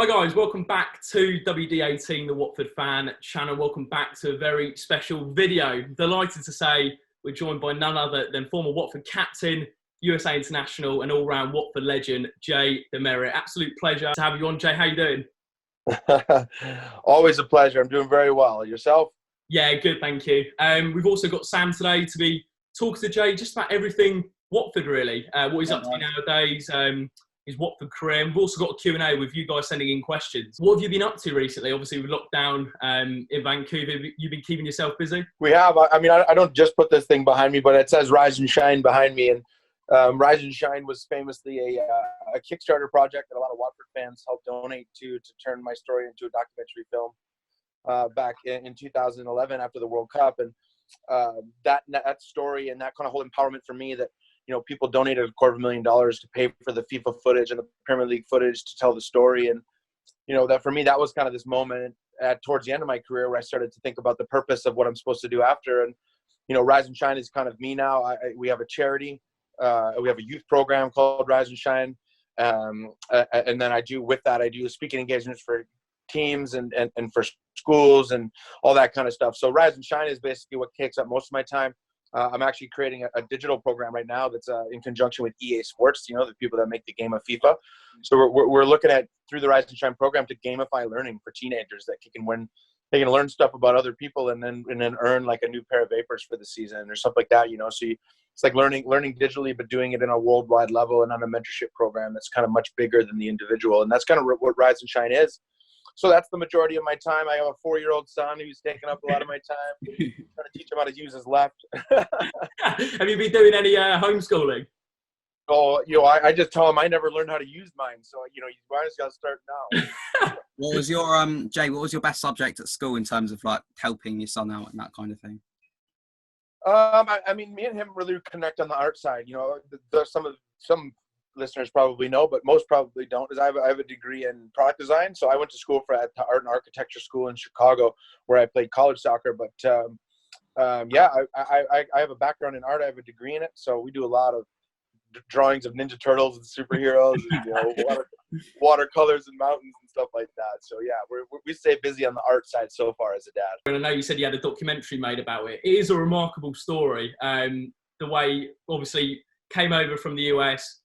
Hi guys, welcome back to WD18, the Watford fan channel. Welcome back to a very special video. Delighted to say we're joined by none other than former Watford captain, USA international and all-round Watford legend, Jay DeMerit. Absolute pleasure to have you on, Jay. How you doing? Always a pleasure. I'm doing very well. Yourself? Yeah, good, thank you. We've also got Sam today to be talking to Jay just about everything Watford, really. What he's up to nowadays, his Watford career. And we've also got a Q&A with you guys sending in questions. What have you been up to recently? Obviously, with lockdown in Vancouver, you've been keeping yourself busy? We have. I mean, I don't just put this thing behind me, but it says Rise and Shine behind me. And Rise and Shine was famously a Kickstarter project that a lot of Watford fans helped donate to turn my story into a documentary film back in 2011 after the World Cup. And that story and that kind of whole empowerment for me that, you know, people donated $250,000 to pay for the FIFA footage and the Premier League footage to tell the story. And, you know, that for me, that was kind of this moment towards the end of my career where I started to think about the purpose of what I'm supposed to do after. And, you know, Rise and Shine is kind of me now. We have a charity. We have a youth program called Rise and Shine. And then I do speaking engagements for teams and for schools and all that kind of stuff. So Rise and Shine is basically what takes up most of my time. I'm actually creating a digital program right now that's in conjunction with EA Sports, you know, the people that make the game of FIFA. So we're looking at, through the Rise and Shine program, to gamify learning for teenagers that they can learn stuff about other people and then earn like a new pair of vapors for the season or something like that, you know. So it's like learning digitally, but doing it in a worldwide level and on a mentorship program that's kind of much bigger than the individual. And that's kind of what Rise and Shine is. So that's the majority of my time. I have a 4-year-old son who's taking up a lot of my time, trying to teach him how to use his left. Have you been doing any homeschooling? Oh, you know, I just tell him I never learned how to use mine. So, you know, you just got to start now. What was your, Jay, what was your best subject at school in terms of like helping your son out and that kind of thing? I mean, me and him really connect on the art side. You know, there's some listeners probably know, but most probably don't, is I have a degree in product design. So I went to school for at the art and architecture school in Chicago where I played college soccer. But yeah, I have a background in art. I have a degree in it. So we do a lot of drawings of Ninja Turtles and superheroes, and, you know, watercolors and mountains and stuff like that. So yeah, we stay busy on the art side so far as a dad. And I know you said you had a documentary made about it. It is a remarkable story. The way, obviously, came over from the US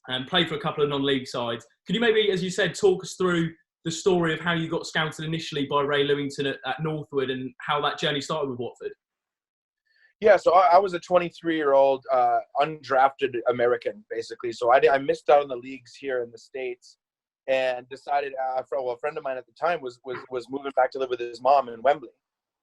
and played for a couple of non-league sides. Could you maybe, as you said, talk us through the story of how you got scouted initially by Ray Lewington at Northwood and how that journey started with Watford? Yeah, so I was a 23-year-old undrafted American, basically. So I missed out on the leagues here in the States and decided, a friend of mine at the time was moving back to live with his mom in Wembley.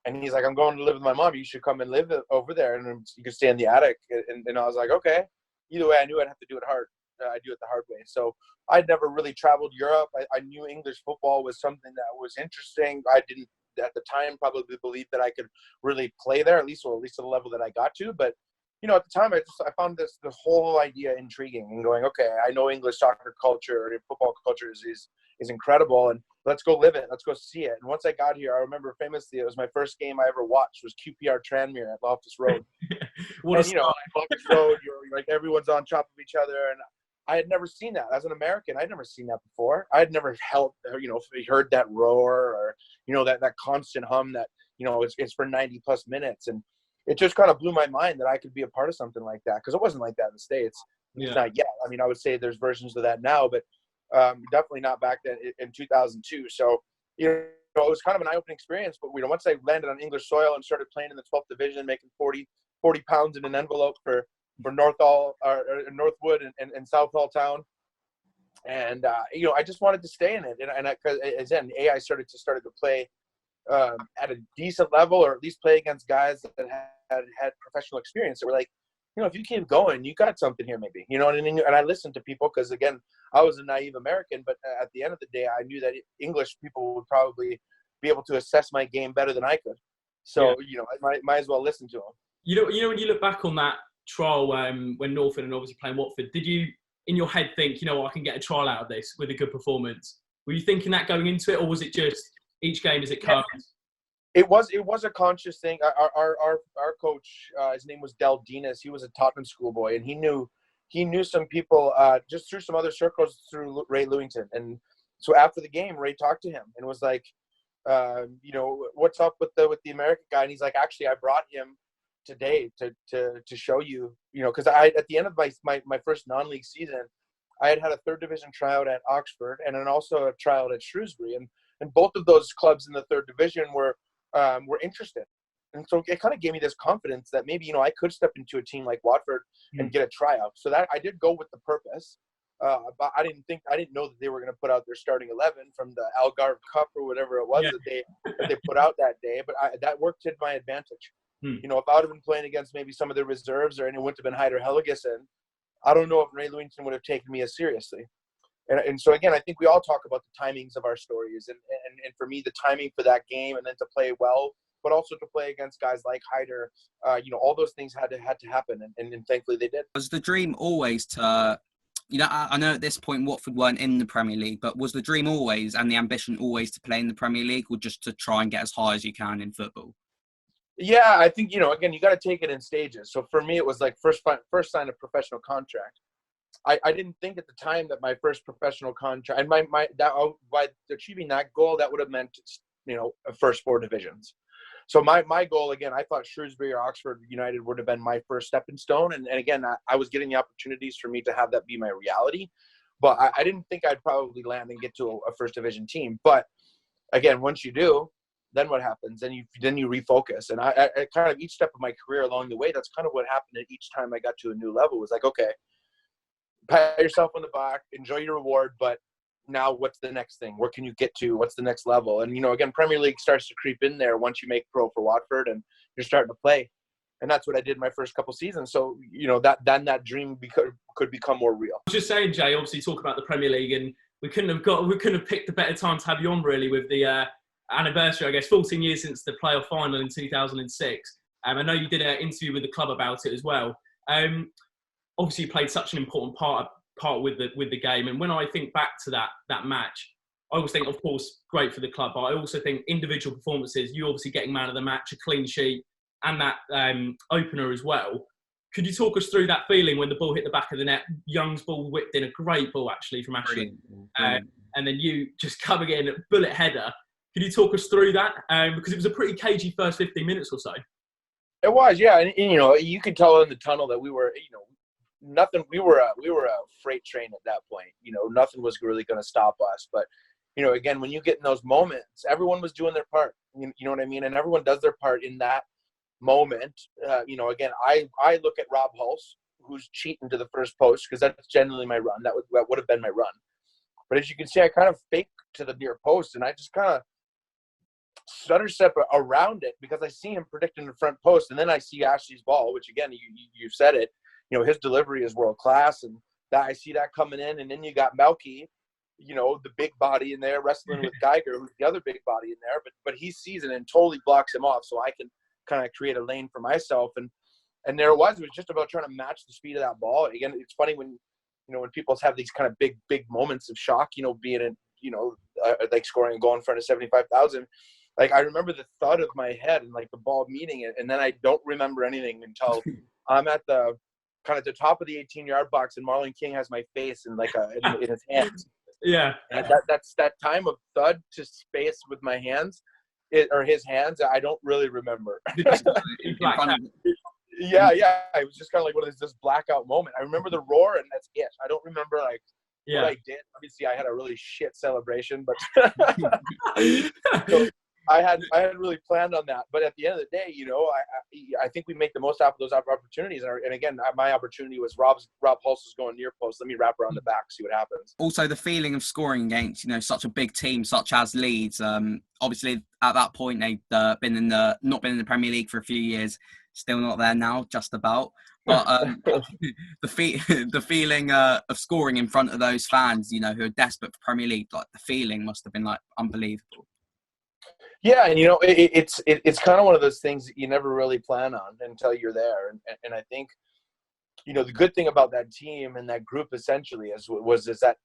And he's like, I'm going to live with my mom. You should come and live over there, and you can stay in the attic. And I was like, okay. Either way, I knew I'd have to do it hard. I do it the hard way. So I'd never really traveled Europe. I knew English football was something that was interesting. I didn't, at the time, probably believe that I could really play there, at least at the level that I got to. But, you know, at the time, I found the whole idea intriguing and going, okay, I know English soccer culture and football culture is incredible, and let's go live it. Let's go see it. And once I got here, I remember famously, it was my first game I ever watched was QPR Tranmere at Loftus Road. And, you know, Loftus Road, you're like, everyone's on top of each other, and I had never seen that. As an American, I'd never seen that before. I had never heard that roar or, you know, that constant hum that, you know, it's for 90-plus minutes. And it just kind of blew my mind that I could be a part of something like that, because it wasn't like that in the States. It's not yet. I mean, I would say there's versions of that now, but definitely not back then in 2002. So, you know, it was kind of an eye-opening experience. But, you know, once I landed on English soil and started playing in the 12th division, making 40 pounds in an envelope for Northwood and Southall Town, and you know, I just wanted to stay in it, and because then I started to play at a decent level, or at least play against guys that had professional experience that were like, you know, if you keep going, you got something here, maybe, you know what I mean? And I listened to people because, again, I was a naive American, but at the end of the day, I knew that English people would probably be able to assess my game better than I could. So, you know, I might as well listen to them. You know, when you look back on that trial when Northwood and obviously playing Watford, did you in your head think, you know, I can get a trial out of this with a good performance? Were you thinking that going into it, or was it just each game as it comes? It was a conscious thing. Our coach, his name was Del Dinas. He was a Tottenham schoolboy, and he knew some people just through some other circles through Ray Lewington. And So after the game, Ray talked to him and was like, what's up with the American guy? And he's like, actually, I brought him today to show you, because at the end of my first non-league season, I had a third division tryout at Oxford and then also a tryout at Shrewsbury, and both of those clubs in the third division were interested. And so it kind of gave me this confidence that maybe, I could step into a team like Watford and get a tryout. So that I did go with the purpose. But I didn't know that they were going to put out their starting 11 from the Algarve Cup or whatever it was that they put out that day. But that worked to my advantage. If I would have been playing against maybe some of the reserves and it wouldn't have been Hyder Helgeson, I don't know if Ray Lewington would have taken me as seriously. And so, again, I think we all talk about the timings of our stories. And for me, the timing for that game and then to play well, but also to play against guys like Hyder, all those things had to happen. And thankfully they did. Was the dream always to, I know at this point Watford weren't in the Premier League, but was the dream always and the ambition always to play in the Premier League, or just to try and get as high as you can in football? Yeah, I think, again, you got to take it in stages. So for me, it was like first sign of professional contract. I didn't think at the time that my first professional contract, and by achieving that goal, that would have meant, first 4 divisions. So my goal, again, I thought Shrewsbury or Oxford United would have been my first stepping stone. And again, I was getting the opportunities for me to have that be my reality. But I didn't think I'd probably land and get to a first division team. But again, once you do, then what happens? Then you refocus. And I kind of each step of my career along the way, that's kind of what happened at each time I got to a new level. It was like, okay, pat yourself on the back, enjoy your reward, but now what's the next thing? Where can you get to? What's the next level? And, again, Premier League starts to creep in there once you make pro for Watford and you're starting to play. And that's what I did my first couple seasons. So, that dream could become more real. I was just saying, Jay, obviously talk about the Premier League, and we couldn't have picked a better time to have you on, really, with the anniversary, I guess, 14 years since the playoff final in 2006. I know you did an interview with the club about it as well. Obviously, you played such an important part with the game, and when I think back to that match, I always think, of course, great for the club, but I also think individual performances. You obviously getting man of the match, a clean sheet, and that opener as well. Could you talk us through that feeling when the ball hit the back of the net? Young's ball whipped in, a great ball actually from Ashley, and then you just coming in a bullet header. Could you talk us through that? Because it was a pretty cagey first 15 minutes or so. It was, yeah, and you could tell in the tunnel that we were, nothing. We were a freight train at that point. Nothing was really going to stop us. But again, when you get in those moments, everyone was doing their part. You know what I mean? And everyone does their part in that moment. Again, I look at Rob Hulse, who's cheating to the first post, because that's generally my run. That would have been my run. But as you can see, I kind of faked to the near post, and I just kind of stutter step around it because I see him predicting the front post, and then I see Ashley's ball, which again, you said it. His delivery is world class, and that I see that coming in, and then you got Malky, the big body in there wrestling with Geiger, who's the other big body in there, but he sees it and totally blocks him off, so I can kind of create a lane for myself, and there it was just about trying to match the speed of that ball. Again, it's funny when when people have these kind of big moments of shock, being in like scoring a goal in front of 75,000. Like, I remember the thud of my head and like the ball meeting it, and then I don't remember anything until I'm at the kind of the top of the 18-yard box, and Marlon King has my face in like in his hands. Yeah, and that's that time of thud to space with my hands, or his hands. I don't really remember. Yeah. It was just kind of like this blackout moment. I remember the roar, and that's it. I don't remember what I did. Obviously, I had a really shit celebration, but so I hadn't really planned on that. But at the end of the day, I think we make the most out of those opportunities. And again, my opportunity was Rob Hulse is going near post. Let me wrap around the back, see what happens. Also, the feeling of scoring against such a big team such as Leeds. Obviously, at that point, they'd not been in the Premier League for a few years. Still not there now, just about. But the feeling of scoring in front of those fans, who are desperate for Premier League, like the feeling must have been like unbelievable. Yeah, and it's kind of one of those things that you never really plan on until you're there, and I think the good thing about that team and that group essentially is that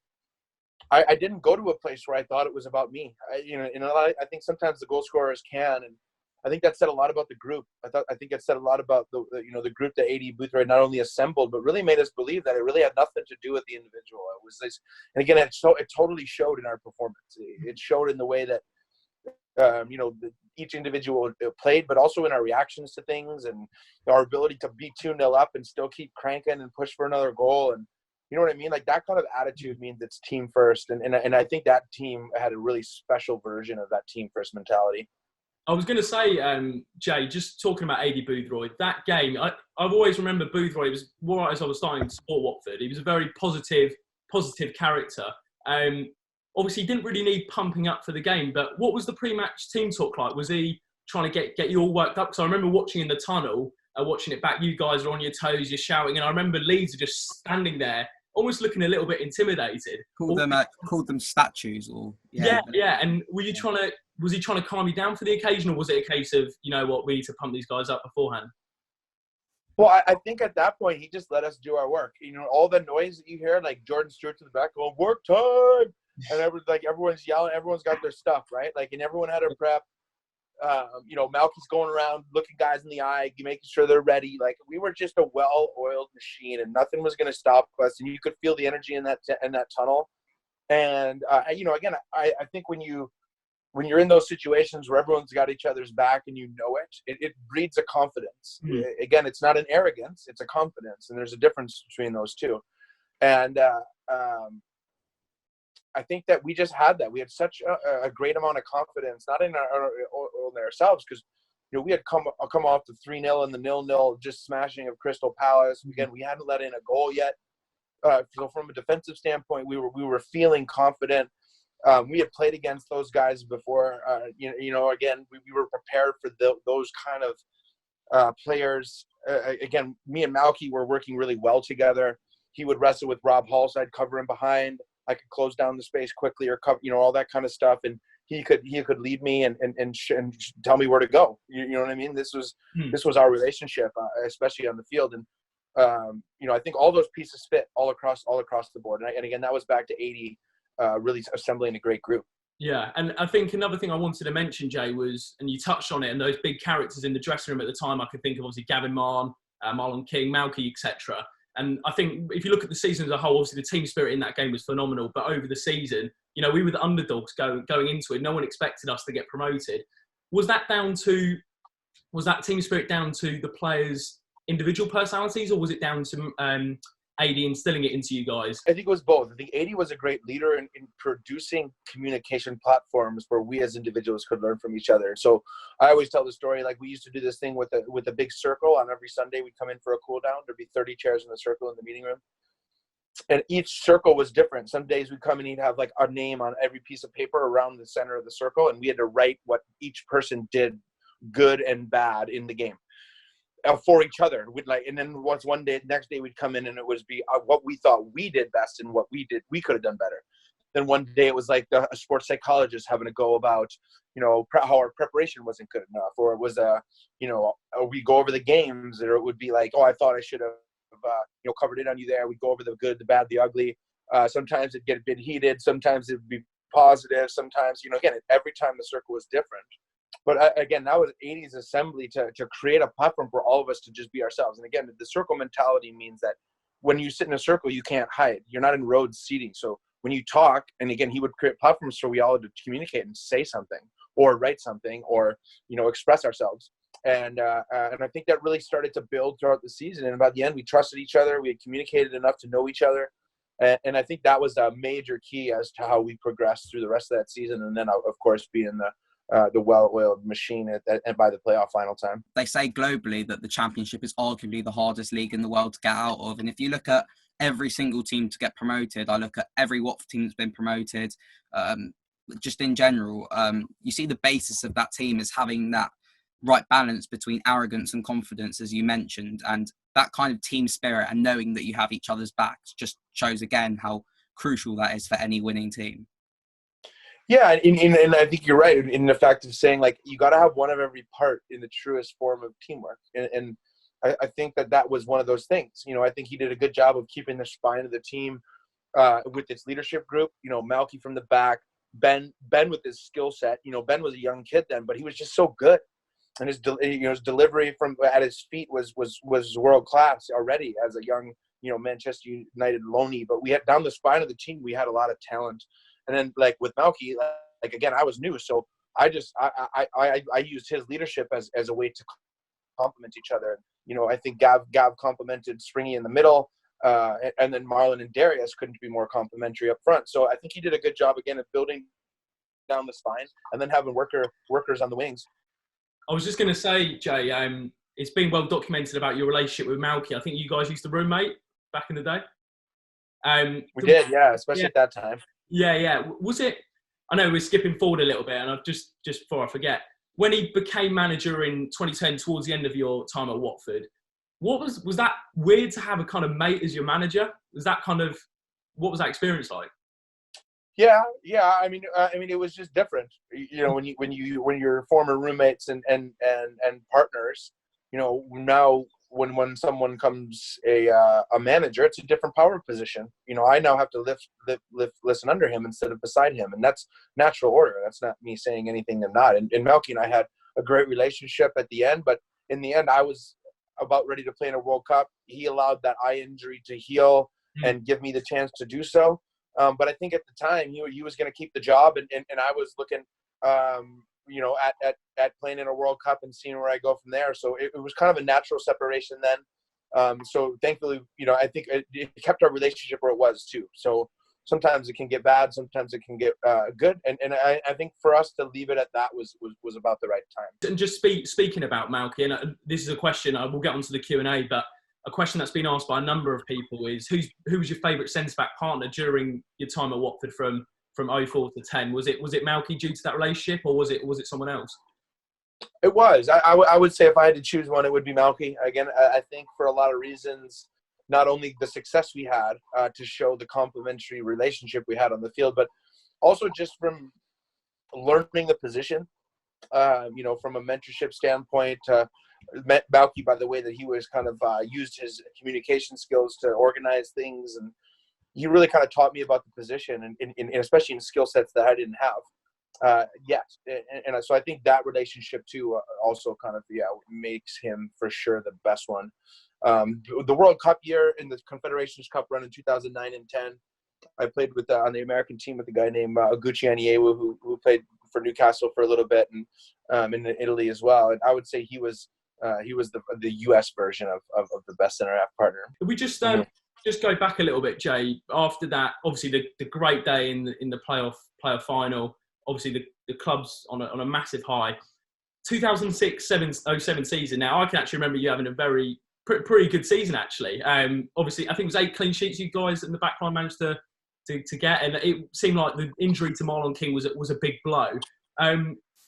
I didn't go to a place where I thought it was about me. I think sometimes the goal scorers can, I think that said a lot about the group. I think it said a lot about the group that AD Boothroyd not only assembled, but really made us believe that it really had nothing to do with the individual. It was this, and again, it totally showed in our performance. It showed in the way that each individual played, but also in our reactions to things and our ability to be 2-0 up and still keep cranking and push for another goal. And you know what I mean? Like, that kind of attitude means it's team first. And I think that team had a really special version of that team first mentality. I was going to say, Jay, just talking about AD Boothroyd, that game, I've always remembered Boothroyd. It was right as I was starting to support Watford. He was a very positive character. Obviously, he didn't really need pumping up for the game, but what was the pre-match team talk like? Was he trying to get you all worked up? Because I remember watching in the tunnel, watching it back, you guys are on your toes, you're shouting, and I remember Leeds are just standing there, almost looking a little bit intimidated. Called them statues, or yeah. And was he trying to calm you down for the occasion, or was it a case of, you know what, we need to pump these guys up beforehand? Well, I think at that point he just let us do our work. You know, all the noise that you hear, like Jordan Stewart to the back going, work time, and everyone's yelling, everyone's got their stuff, right? Like, and everyone had a prep. Malky's going around looking guys in the eye, making sure they're ready. Like, we were just a well-oiled machine, and nothing was going to stop us. And you could feel the energy in that tunnel. And again, I think when you're in those situations where everyone's got each other's back and you know it breeds a confidence. Again, it's not an arrogance, it's a confidence, and there's a difference between those two. And I think that we just had that. We had such a great amount of confidence, not in ourselves, because we had come off the 3-0 and the 0-0 just smashing of Crystal Palace. Again, we hadn't let in a goal yet. So from a defensive standpoint, we were feeling confident. We had played against those guys before. Again, we were prepared for those kind of players. Again, me and Malky were working really well together. He would wrestle with Rob Hall, so I'd cover him behind. I could close down the space quickly, or cover, all that kind of stuff. And he could lead me and tell me where to go. You know what I mean? This was our relationship, especially on the field. And I think all those pieces fit all across the board. And again, that was back to 80. Really assembling a great group. Yeah, and I think another thing I wanted to mention, Jay, was, and you touched on it, and those big characters in the dressing room at the time, I could think of obviously Gavin Marn, Marlon King, Malky, etc. And I think if you look at the season as a whole, obviously the team spirit in that game was phenomenal. But over the season, we were the underdogs going into it. No one expected us to get promoted. Was that team spirit down to the players' individual personalities, or was it down to AD instilling it into you guys? I think it was both. I think AD was a great leader in producing communication platforms where we as individuals could learn from each other. So I always tell the story, like, we used to do this thing with a big circle on every Sunday. We'd come in for a cool down. There'd be 30 chairs in the circle in the meeting room. And each circle was different. Some days we'd come in, he'd have like our name on every piece of paper around the center of the circle. And we had to write what each person did, good and bad, in the game. For each other. And then next day we'd come in and it would be what we thought we did best and what we could have done better. Then one day it was like a sports psychologist having to go about, how our preparation wasn't good enough, or it was we go over the games, or it would be like, I thought I should have, covered it on you there. We'd go over the good, the bad, the ugly. Sometimes it'd get a bit heated. Sometimes it'd be positive. Sometimes, again, every time the circle was different. But again, that was 80's assembly to create a platform for all of us to just be ourselves. And again, the circle mentality means that when you sit in a circle, you can't hide. You're not in road seating. So when you talk, and again, he would create platforms for we all to communicate and say something, or write something, or express ourselves. And I think that really started to build throughout the season. And by the end, we trusted each other. We had communicated enough to know each other. And I think that was a major key as to how we progressed through the rest of that season. And then, of course, being the well-oiled machine and by the playoff final time. They say globally that the Championship is arguably the hardest league in the world to get out of. And if you look at every single team to get promoted, I look at every Watford team that's been promoted, just in general, you see the basis of that team is having that right balance between arrogance and confidence, as you mentioned. And that kind of team spirit and knowing that you have each other's backs just shows again how crucial that is for any winning team. Yeah, and I think you're right in the fact of saying, like, you got to have one of every part in the truest form of teamwork. And I think that was one of those things. I think he did a good job of keeping the spine of the team with its leadership group. Malky from the back, Ben with his skill set. Ben was a young kid then, but he was just so good. and his delivery from at his feet was world class already as a young Manchester United loanee. But we had down the spine of the team, we had a lot of talent. And then like with Malky, like again, I was new, so I used his leadership as a way to complement each other. I think Gav complemented Springy in the middle, and then Marlon and Darius couldn't be more complimentary up front. So I think he did a good job again of building down the spine and then having workers on the wings. I was just going to say, Jay, it's been well documented about your relationship with Malky. I think you guys used to roommate back in the day. We did, yeah, especially at that time. Yeah. Was it? I know we're skipping forward a little bit, and I've just before I forget, when he became manager in 2010, towards the end of your time at Watford, what was that weird to have a kind of mate as your manager? Was that what was that experience like? Yeah. I mean, it was just different. When you're former roommates and partners, now when someone comes a manager, it's a different power position. I now have to listen under him instead of beside him, and that's natural order. That's not me saying anything I'm not. And Malky and I had a great relationship at the end, but in the end, I was about ready to play in a World Cup. He allowed that eye injury to heal and give me the chance to do so. But I think at the time he was going to keep the job, and I was looking, at playing in a World Cup and seeing where I go from there. So it was kind of a natural separation then. So thankfully, I think it kept our relationship where it was too. So sometimes it can get bad, sometimes it can get good, and I think for us to leave it at that was about the right time. And just speaking about Malky, and this is a question we'll get onto the Q&A, but a question that's been asked by a number of people is who was your favourite centre-back partner during your time at Watford from 04 to 10? Was it Malky due to that relationship, or was it someone else? It was. I would say if I had to choose one, it would be Malky. Again, I think for a lot of reasons, not only the success we had to show the complementary relationship we had on the field, but also just from learning the position, from a mentorship standpoint. Malky, by the way, that he was kind of used his communication skills to organize things, and he really kind of taught me about the position, and especially in skill sets that I didn't have yet. And so I think that relationship too also kind of makes him for sure the best one. The World Cup year in the Confederations Cup run in 2009 and 10, I played with on the American team with a guy named Aguchi Aniewu, who played for Newcastle for a little bit, and in Italy as well. And I would say he was the U.S. version of the best center half partner. We just go back a little bit, Jay. After that, obviously the great day in the playoff final. Obviously the club's on a massive high. 2006-07 season. Now I can actually remember you having a pretty good season actually. Obviously I think it was 8 clean sheets you guys in the back line managed to get, and it seemed like the injury to Marlon King was a big blow.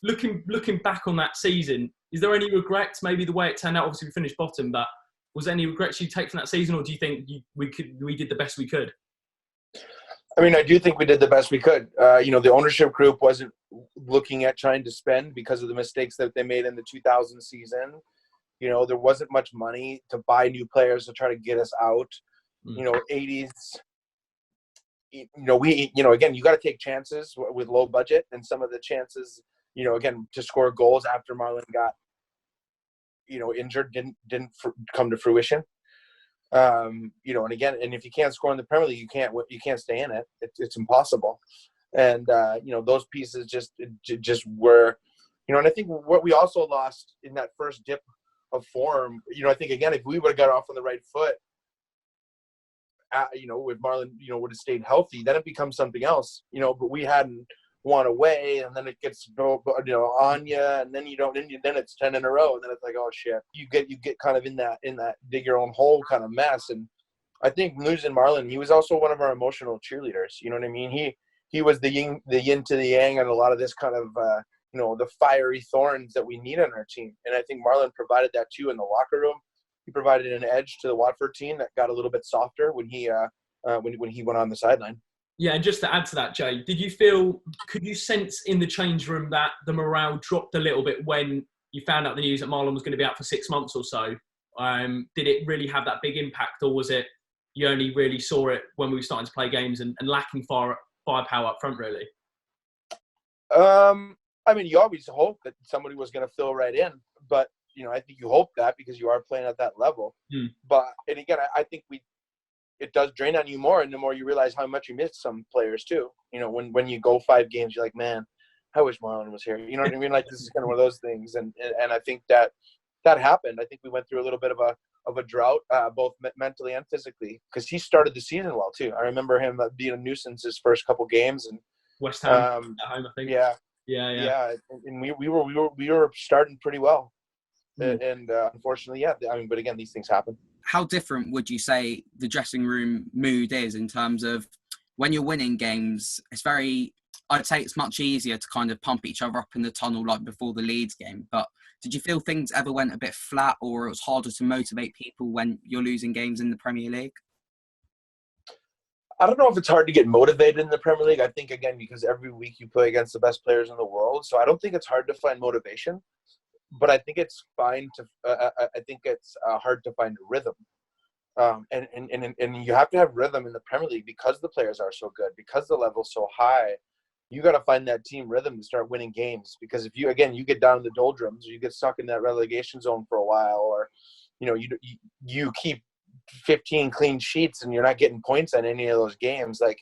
Looking back on that season, is there any regrets? Maybe the way it turned out. Obviously we finished bottom, but was there any regrets you take from that season, or do you think we did the best we could? I mean, I do think we did the best we could. The ownership group wasn't looking at trying to spend because of the mistakes that they made in the 2000 season. There wasn't much money to buy new players to try to get us out. 80s. Again, you got to take chances with low budget, and some of the chances, again, to score goals after Marlon got, injured didn't come to fruition. And again, and if you can't score in the Premier League, you can't stay in it. It's impossible. And those pieces just were, and I think what we also lost in that first dip of form, I think again, if we would have got off on the right foot, with Marlon, would have stayed healthy, then it becomes something else, but we hadn't won away, and then it gets on you, and then then it's 10 in a row, and then it's like, oh shit, you get kind of in that dig your own hole kind of mess. And I think losing Marlon, he was also one of our emotional cheerleaders. You know what I mean? He was the yin to the yang, and a lot of this kind of the fiery thorns that we need on our team. And I think Marlon provided that too in the locker room. He provided an edge to the Watford team that got a little bit softer when he went on the sideline. Yeah, and just to add to that, Jay, could you sense in the change room that the morale dropped a little bit when you found out the news that Marlon was going to be out for 6 months or so? Did it really have that big impact, or was it you only really saw it when we were starting to play games and lacking firepower up front, really? I mean, you always hope that somebody was going to fill right in, but I think you hope that because you are playing at that level. But and again, I think it does drain on you more, and the more you realize how much you miss some players too. When you go 5 games, you're like, man, I wish Marlon was here. You know what I mean? Like, this is kind of one of those things, and I think that happened. I think we went through a little bit of a drought, both mentally and physically, because he started the season well too. I remember him being a nuisance his first couple games, and West Ham at home, I think. Yeah. And we were starting pretty well, and unfortunately, I mean, but again, these things happen. How different would you say the dressing room mood is in terms of when you're winning games? I'd say it's much easier to kind of pump each other up in the tunnel like before the Leeds game. But did you feel things ever went a bit flat, or it was harder to motivate people when you're losing games in the Premier League? I don't know if it's hard to get motivated in the Premier League. I think, again, because every week you play against the best players in the world. So I don't think it's hard to find motivation. But I think it's fine to. I think it's hard to find rhythm, and you have to have rhythm in the Premier League because the players are so good, because the level's so high. You got to find that team rhythm to start winning games. Because if you get down in the doldrums, or you get stuck in that relegation zone for a while, or you keep 15 clean sheets and you're not getting points on any of those games, like,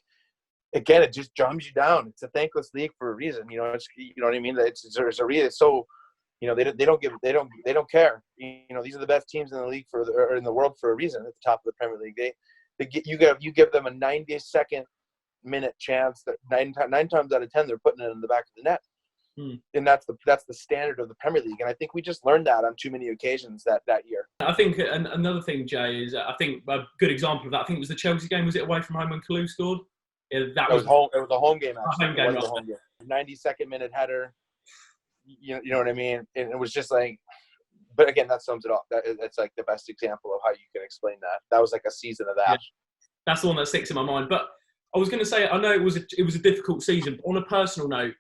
again, it just drums you down. It's a thankless league for a reason. It's, you know what I mean? There's a reason. So. They don't care. These are the best teams in the league or in the world for a reason at the top of the Premier League. You give them a 90-second minute chance that nine times out of 10 they're putting it in the back of the net, and that's the standard of the Premier League. And I think we just learned that on too many occasions that year. I think another thing, Jay, is I think a good example of that. I think it was the Chelsea game. Was it away from home when Kalou scored? Yeah, that was home. It was a home game. Actually, home game, it was a home game. 90-second minute header. You know what I mean? And it was just like, but again, that sums it up. It's like the best example of how you can explain that. That was like a season of that. Yeah. That's the one that sticks in my mind. But I was going to say, I know it was a difficult season, but on a personal note,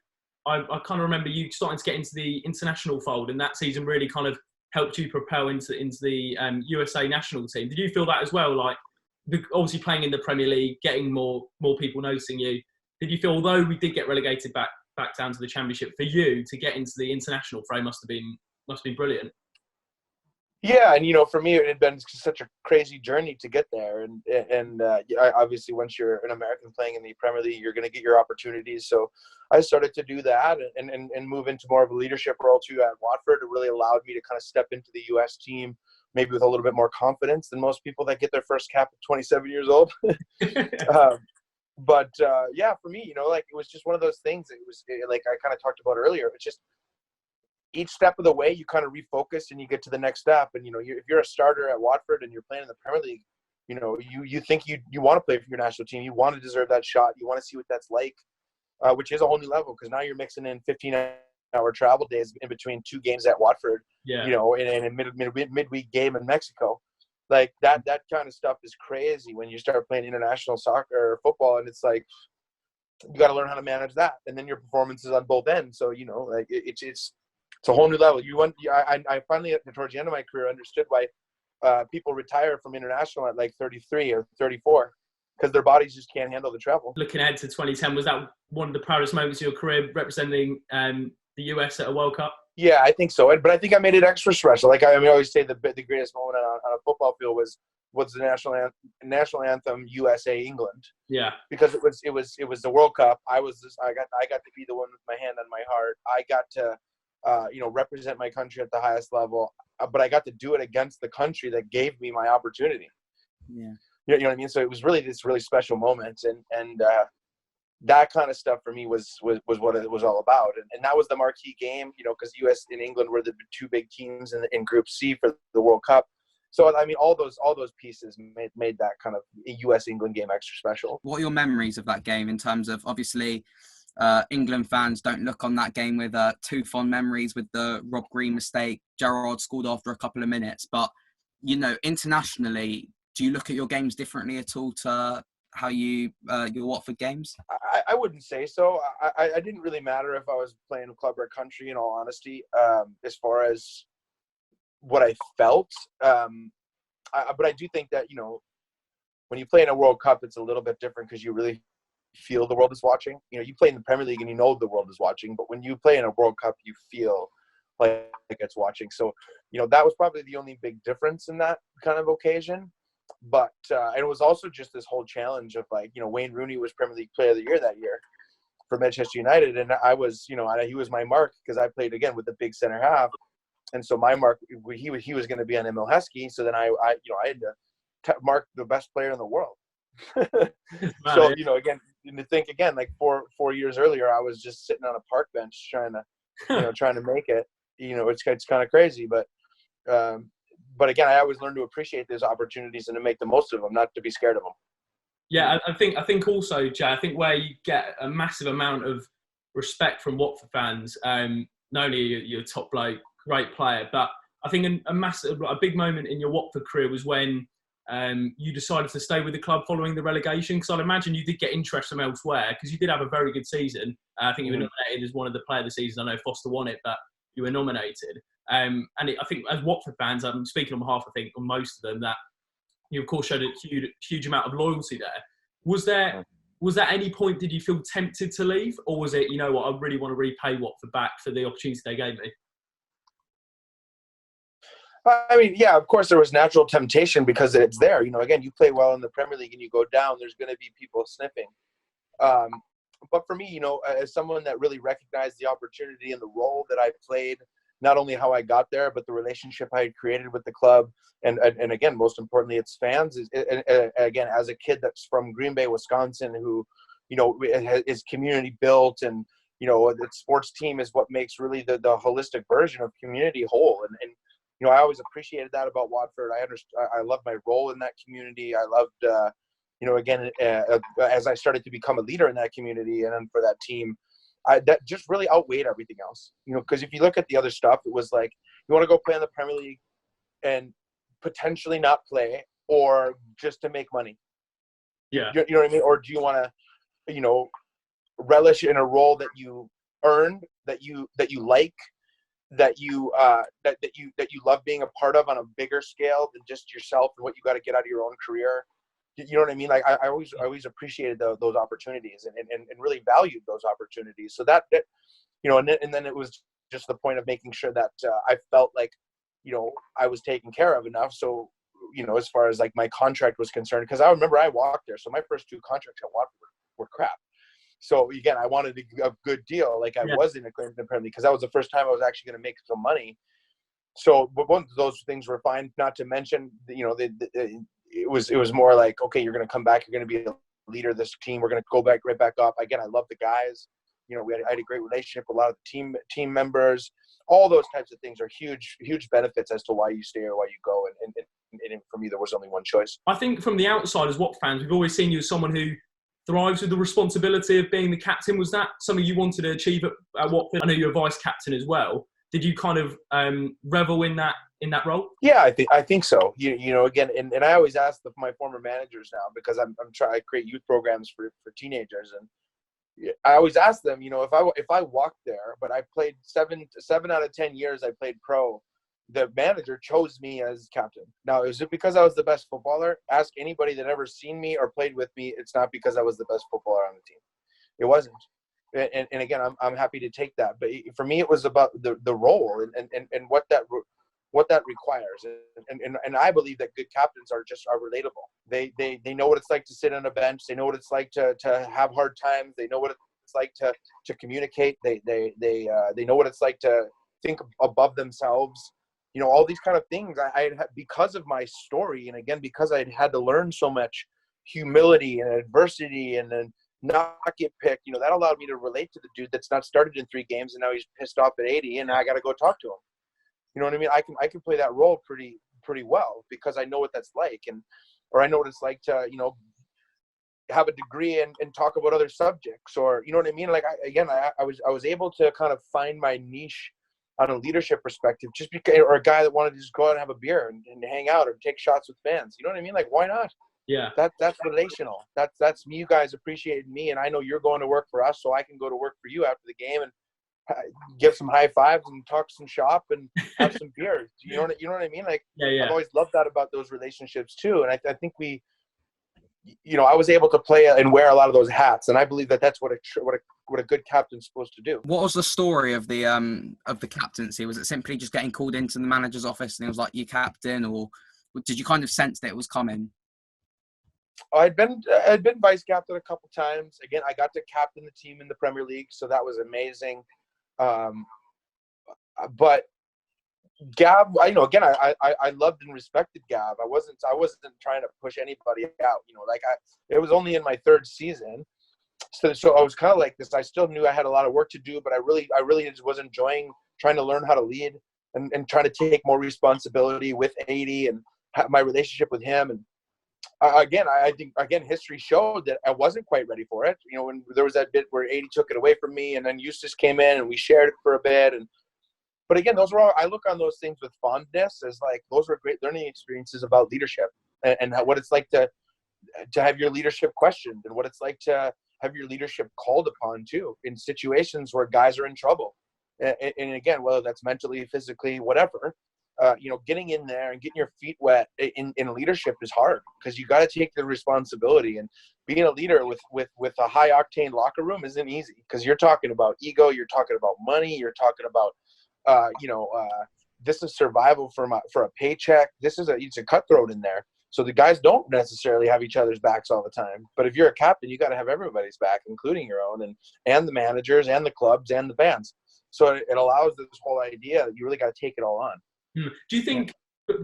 I kind of remember you starting to get into the international fold, and that season really kind of helped you propel into the USA national team. Did you feel that as well? Like, obviously playing in the Premier League, getting more people noticing you. Did you feel, although we did get relegated back down to the Championship, for you to get into the international frame must have been brilliant? Yeah, and for me, it had been such a crazy journey to get there, and obviously once you're an American playing in the Premier League, you're going to get your opportunities. So I started to do that and move into more of a leadership role too at Watford. It really allowed me to kind of step into the U.S. team, maybe with a little bit more confidence than most people that get their first cap at 27 years old. But yeah, for me, like, it was just one of those things. It was like I kind of talked about earlier. It's just each step of the way you kind of refocus and you get to the next step. And if you're a starter at Watford and you're playing in the Premier League, you think you want to play for your national team. You want to deserve that shot. You want to see what that's like, which is a whole new level, because now you're mixing in 15-hour travel days in between 2 games at Watford. Yeah. And a midweek game in Mexico. Like that kind of stuff is crazy when you start playing international soccer or football, and it's like you got to learn how to manage that, and then your performances on both ends. So like it's a whole new level. I finally towards the end of my career understood why people retire from international at like 33 or 34, because their bodies just can't handle the travel. Looking ahead to 2010, was that one of the proudest moments of your career, representing the US at a World Cup? Yeah, I think so. But I think I made it extra special. Like I always say, the greatest moment on a football field was the national anthem USA England. Yeah, because it was the World Cup. I got to be the one with my hand on my heart. I got to represent my country at the highest level. But I got to do it against the country that gave me my opportunity. Yeah, you know what I mean. So it was really this really special moment, and that kind of stuff for me was what it was all about. And that was the marquee game, because US and England were the 2 big teams in Group C for the World Cup. So, I mean, all those pieces made that kind of US-England game extra special. What are your memories of that game in terms of, obviously, England fans don't look on that game with too fond memories with the Rob Green mistake. Gerrard scored after a couple of minutes. But, internationally, do you look at your games differently at all to how your Watford games? I wouldn't say so. I didn't really matter if I was playing a club or country, in all honesty, as far as what I felt. But I do think that, when you play in a World Cup, it's a little bit different, because you really feel the world is watching. You know, you play in the Premier League and you know the world is watching, but when you play in a World Cup, you feel like it's watching. So, you know, that was probably the only big difference in that kind of occasion. But and it was also just this whole challenge of like, you know, Wayne Rooney was Premier League Player of the Year that year for Manchester United, and I was, you know, he was my mark because I played again with the big center half, and so my mark, he was going to be on Emil Heskey. So then I you know, I had to mark the best player in the world. So, you know, again, to think again, like four years earlier, I was just sitting on a park bench trying to make it. You know, it's kind of crazy, but again, I always learn to appreciate those opportunities and to make the most of them, not to be scared of them. Yeah, I think also, Jay, I think where you get a massive amount of respect from Watford fans, not only you're a top bloke, great player, but I think a big moment in your Watford career was when you decided to stay with the club following the relegation. Because I'd imagine you did get interest from elsewhere, because you did have a very good season. I think you were nominated as one of the player of the season. I know Foster won it, but you were nominated. I think as Watford fans, I'm speaking on behalf, I think, on most of them, that you, of course, showed a huge amount of loyalty there. Was there at any point, did you feel tempted to leave? Or was it, you know what, I really want to repay Watford back for the opportunity they gave me? I mean, yeah, of course there was natural temptation because it's there. You know, again, you play well in the Premier League and you go down, there's going to be people sniffing. But for me, you know, as someone that really recognized the opportunity and the role that I played, not only how I got there, but the relationship I had created with the club. And again, most importantly, its fans. Again, as a kid that's from Green Bay, Wisconsin, who, you know, is community built, and, you know, the sports team is what makes really the holistic version of community whole. And you know, I always appreciated that about Watford. I loved my role in that community. I loved, you know, again, as I started to become a leader in that community and for that team, that just really outweighed everything else. You know, because if you look at the other stuff, it was like, you want to go play in the Premier League and potentially not play, or just to make money. Yeah. You know what I mean? Or do you want to, you know, relish in a role that you earned, that you like, that you love being a part of on a bigger scale than just yourself and what you got to get out of your own career? You know what I mean? Like I always appreciated those opportunities and really valued those opportunities. So that you know, and then it was just the point of making sure that I felt like, you know, I was taken care of enough. So, you know, as far as like my contract was concerned, because I remember I walked there. So my first 2 contracts at Watford were crap. So again, I wanted a good deal, like I was in a Premier League, because that was the first time I was actually going to make some money. So, but both of those things were fine. Not to mention, you know, it was more like, okay, you're going to come back, you're going to be a leader of this team. We're going to go right back up. Again, I love the guys. You know, I had a great relationship with a lot of the team members. All those types of things are huge benefits as to why you stay or why you go. And for me, there was only one choice. I think from the outside, as Watford fans, we've always seen you as someone who thrives with the responsibility of being the captain. Was that something you wanted to achieve at Watford? I know you're a vice captain as well. Did you kind of revel in that role? Yeah, I think so. You know, again, and I always ask my former managers now, because I'm trying to create youth programs for teenagers, and I always ask them, you know, if I walked there, but I played 7 out of 10 years I played pro, the manager chose me as captain. Now, is it because I was the best footballer? Ask anybody that ever seen me or played with me. It's not because I was the best footballer on the team. It wasn't. And again, I'm happy to take that. But for me, it was about the role and what that requires. And I believe that good captains are relatable. They know what it's like to sit on a bench. They know what it's like to have hard times. They know what it's like to communicate. They know what it's like to think above themselves. You know, all these kind of things I had, because of my story, and again, because I had to learn so much humility and adversity, and then not get picked. You know, that allowed me to relate to the dude that's not started in 3 games and now he's pissed off at 80, and I got to go talk to him. You know what I mean? I can play that role pretty well, because I know what that's like, or I know what it's like to, you know, have a degree and talk about other subjects, or, you know what I mean? Like I was able to kind of find my niche on a leadership perspective, just because, or a guy that wanted to just go out and have a beer and hang out or take shots with fans. You know what I mean? Like, why not? Yeah. That's relational. That's me. You guys appreciated me, and I know you're going to work for us, so I can go to work for you after the game and give some high fives and talk some shop and have some beers. You know what I mean? Like, yeah. I've always loved that about those relationships too. And I think we, I was able to play and wear a lot of those hats, and I believe that that's what a good captain's supposed to do. What was the story of the captaincy? Was it simply just getting called into the manager's office and it was like, you captain, or did you kind of sense that it was coming? I'd been vice captain a couple times. Again, I got to captain the team in the Premier League, so that was amazing. But Gav, I loved and respected Gav. I wasn't trying to push anybody out. It was only in my third season, so I was kind of like this. I still knew I had a lot of work to do, but I really just was enjoying trying to learn how to lead and trying to take more responsibility with 80 and my relationship with him. And I think history showed that I wasn't quite ready for it. When there was that bit where 80 took it away from me, and then Eustace came in and we shared it for a bit. But again, those were all, I look on those things with fondness as like, those were great learning experiences about leadership and what it's like to have your leadership questioned, and what it's like to have your leadership called upon too, in situations where guys are in trouble. And again, whether that's mentally, physically, whatever, getting in there and getting your feet wet in leadership is hard, because you got to take the responsibility. And being a leader with a high octane locker room isn't easy, because you're talking about ego, you're talking about money, you're talking about this is survival for a paycheck. It's a cutthroat in there. So the guys don't necessarily have each other's backs all the time. But if you're a captain, you got to have everybody's back, including your own, and the managers and the clubs and the fans. So it allows this whole idea that you really got to take it all on. Do you think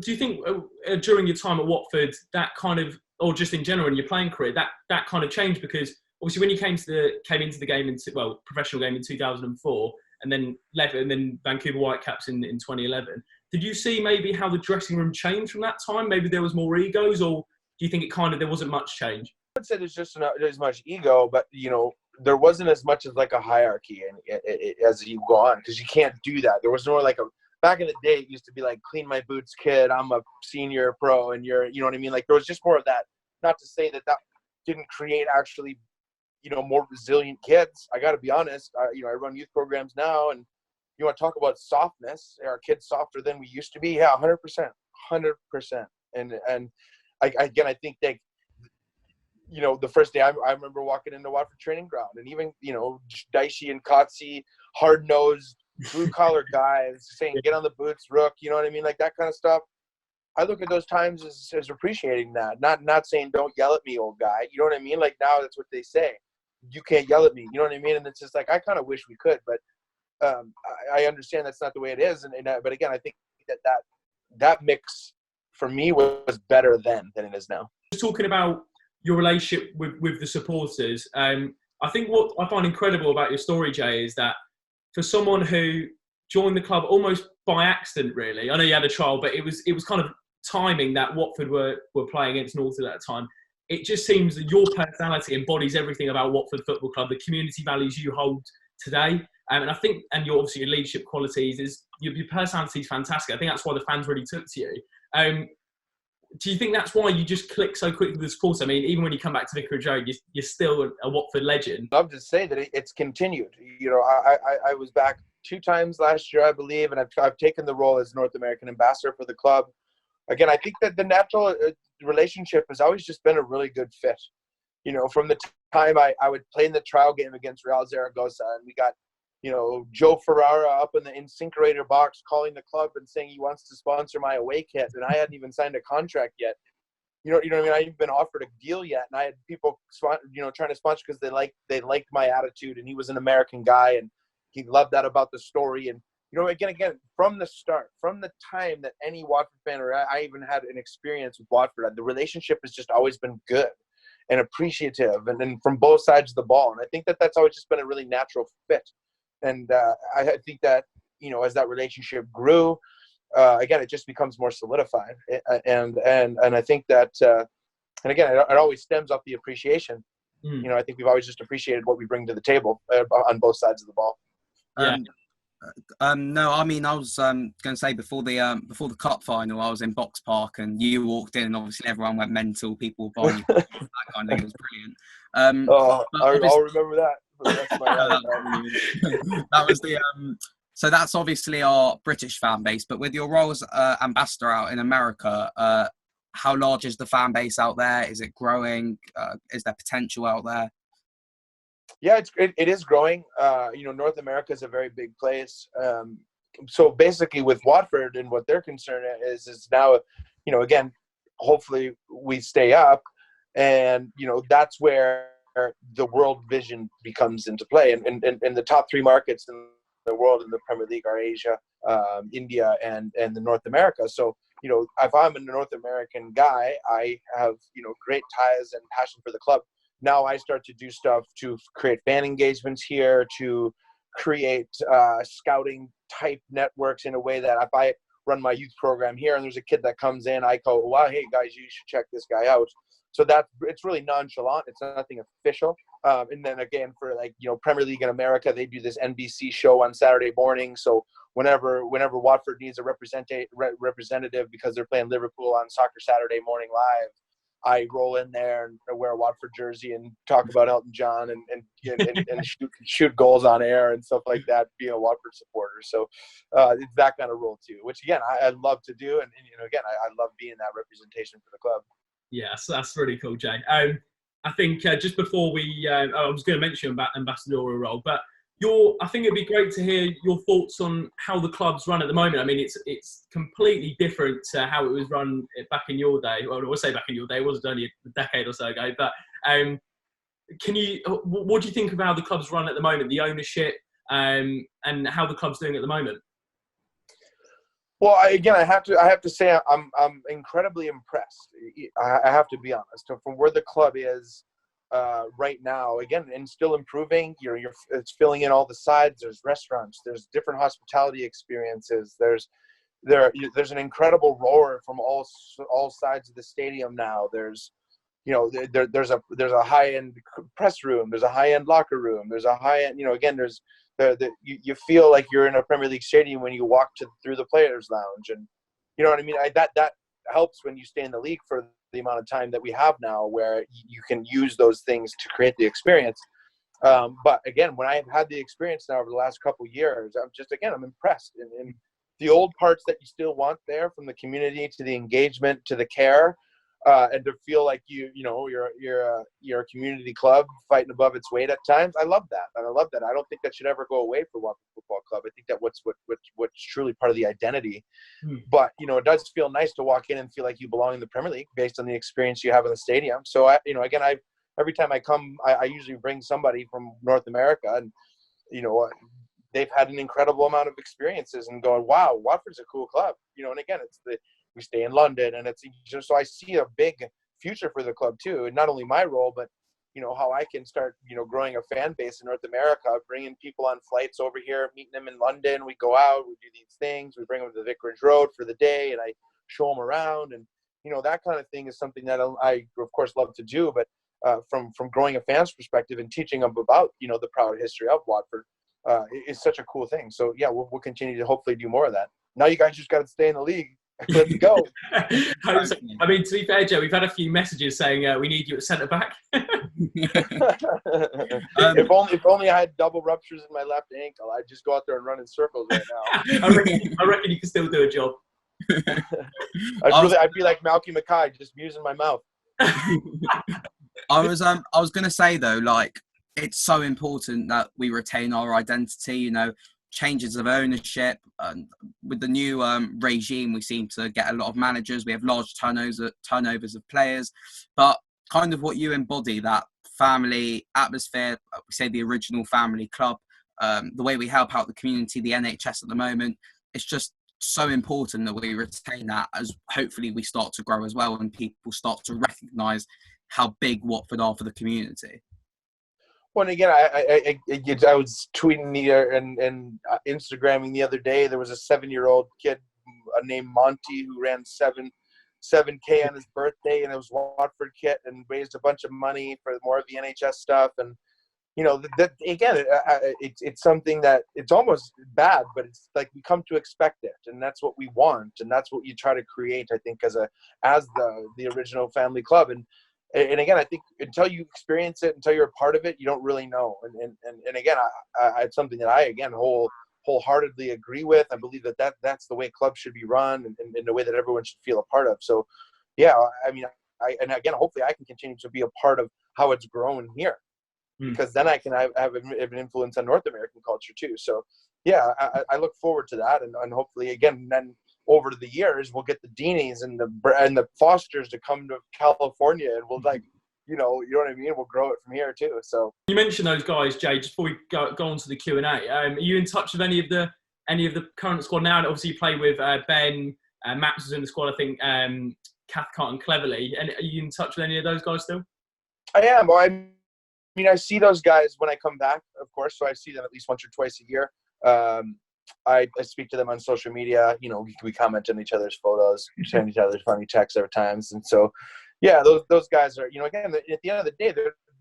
during your time at Watford, that kind of, or just in general in your playing career, that kind of changed? Because obviously when you came into the game professional game in 2004, and then left, and then Vancouver Whitecaps in 2011. Did you see maybe how the dressing room changed from that time? Maybe there was more egos, or do you think there wasn't much change? I would say there's just not as much ego, but there wasn't as much as like a hierarchy as you go on, because you can't do that. There was more like back in the day, it used to be like, clean my boots, kid. I'm a senior pro, and you know what I mean? Like, there was just more of that. Not to say that didn't create actually, more resilient kids. I got to be honest. I run youth programs now, and you want to talk about softness. Are our kids softer than we used to be? Yeah, 100%, 100%. And I think that, the first day I remember walking into Watford training ground, and even, Dicey and Kotze, hard-nosed, blue-collar guys saying, get on the boots, Rook, you know what I mean? Like, that kind of stuff. I look at those times as appreciating that, not saying, don't yell at me, old guy. You know what I mean? Like, now that's what they say. You can't yell at me. You know what I mean? And it's just like, I kind of wish we could, but I understand that's not the way it is. But again, I think that mix for me was better then than it is now. Just talking about your relationship with the supporters, I think what I find incredible about your story, Jay, is that for someone who joined the club almost by accident, really. I know you had a trial, but it was kind of timing that Watford were playing against Northwood at that time. It just seems that your personality embodies everything about Watford Football Club, the community values you hold today. And I think, and your leadership qualities, your personality is fantastic. I think that's why the fans really took to you. Do you think that's why you just click so quickly with the sport? I mean, even when you come back to Vicarage Road, you're still a Watford legend. I'd love to say that it's continued. I was back 2 times last year, I believe, and I've taken the role as North American ambassador for the club. Again, I think that the natural relationship has always just been a really good fit. From the time I would play in the trial game against Real Zaragoza, and we got, Joe Ferrara up in the incinerator box calling the club and saying he wants to sponsor my away kit, and I hadn't even signed a contract yet. You know what I mean? I hadn't been offered a deal yet, and I had people, trying to sponsor because they liked my attitude, and he was an American guy, and he loved that about the story. And again, from the start, from the time that any Watford fan, or I even had an experience with Watford, the relationship has just always been good and appreciative, and from both sides of the ball. And I think that that's always just been a really natural fit. And I think that, as that relationship grew, again, it just becomes more solidified. And I think that, and again, it always stems off the appreciation. I think we've always just appreciated what we bring to the table on both sides of the ball. Yeah. No, I mean, I was going to say before the cup final, I was in Box Park and you walked in, and obviously everyone went mental. People were buying that kind of thing. It was brilliant. I'll remember that. That was the so that's obviously our British fan base. But with your role as ambassador out in America, how large is the fan base out there? Is it growing? Is there potential out there? Yeah, it is growing. North America is a very big place. So basically with Watford and what their concern is now, again, hopefully we stay up, and, that's where the world vision becomes into play. And the top three markets in the world in the Premier League are Asia, India, and the North America. So, if I'm a North American guy, I have, great ties and passion for the club. Now I start to do stuff to create fan engagements here, to create scouting type networks in a way that if I run my youth program here and there's a kid that comes in, I go, wow, hey guys, you should check this guy out. So it's really nonchalant. It's nothing official. And then again, for Premier League in America, they do this NBC show on Saturday morning. So whenever Watford needs a representative because they're playing Liverpool on Soccer Saturday Morning Live, I roll in there and wear a Watford jersey and talk about Elton John and shoot goals on air and stuff like that, being a Watford supporter. So it's that kind of role too, which again, I love to do. And again, I love being that representation for the club. Yes, that's really cool, Jay. I think just before I was going to mention about ambassadorial role, but I think it'd be great to hear your thoughts on how the club's run at the moment. I mean, it's completely different to how it was run back in your day. Well, I will say back in your day, it wasn't only a decade or so ago. But what do you think of how the club's run at the moment, the ownership, and how the club's doing at the moment? Well, again, I have to say I'm incredibly impressed. I have to be honest. From where the club is right now, again, and still improving. It's filling in all the sides. There's restaurants. There's different hospitality experiences. There's an incredible roar from all sides of the stadium now. There's there's a high-end press room. There's a high-end locker room. There's a high-end, again, there's you feel like you're in a Premier League stadium when you walk through the players' lounge, and you know what I mean. That helps when you stay in the league for the amount of time that we have now, where you can use those things to create the experience. But again, when I've had the experience now over the last couple of years, I'm impressed. And the old parts that you still want there, from the community to the engagement to the care, and to feel like you're a community club fighting above its weight at times. I love that, and I love that. I don't think that should ever go away for Watford Football Club. I think that what's truly part of the identity. But it does feel nice to walk in and feel like you belong in the Premier League based on the experience you have in the stadium. So every time I come, I usually bring somebody from North America, and they've had an incredible amount of experiences and going, wow, Watford's a cool club. And again, we stay in London, and it's just, so I see a big future for the club too. And not only my role, but how I can start growing a fan base in North America, bringing people on flights over here, meeting them in London. We go out, we do these things, we bring them to the Vicarage Road for the day, and I show them around, and that kind of thing is something that I of course love to do. But from growing a fan's perspective and teaching them about the proud history of Watford is such a cool thing. So yeah, we'll continue to hopefully do more of that. Now you guys just got to stay in the league. Let's go. I mean, to be fair, Joe, we've had a few messages saying we need you at centre back. If only I had double ruptures in my left ankle, I'd just go out there and run in circles right now. I reckon you can still do a job. I'd be like Malky Mackay, just using my mouth. I was gonna say though, like, it's so important that we retain our identity. Changes of ownership, and with the new regime, we seem to get a lot of managers. We have large turnovers of players, but kind of what you embody, that family atmosphere, we say the original family club, the way we help out the community, the NHS at the moment, it's just so important that we retain that, as hopefully we start to grow as well and people start to recognise how big Watford are for the community. Well, and again, I was tweeting and Instagramming the other day. There was a 7-year-old kid named Monty who ran 7K on his birthday, and it was Watford kit, and raised a bunch of money for more of the NHS stuff. And it's something that it's almost bad, but it's like we come to expect it, and that's what we want, and that's what you try to create, I think, as the original family club. And again, I think until you experience it, until you're a part of it, you don't really know. And again, it's something that I wholeheartedly agree with. I believe that's the way clubs should be run, and the way that everyone should feel a part of. So, yeah, I mean, and again, hopefully I can continue to be a part of how it's grown here, because then I can have an influence on North American culture too. So yeah, I look forward to that, and hopefully again, then over the years we'll get the Deanies and the Fosters to come to California, and we'll you know what I mean. We'll grow it from here too. So you mentioned those guys, Jay. Just before we go on to the Q&A, are you in touch with any of the current squad now? And obviously you play with Ben, Max was in the squad, I think. Cathcart and Cleverly. And are you in touch with any of those guys still? I am. Well, I mean, I see those guys when I come back, of course. So I see them at least once or twice a year. I speak to them on social media. You know, we comment on each other's photos, send each other funny texts every times. And so, yeah, those guys are, you know, again, at the end of the day,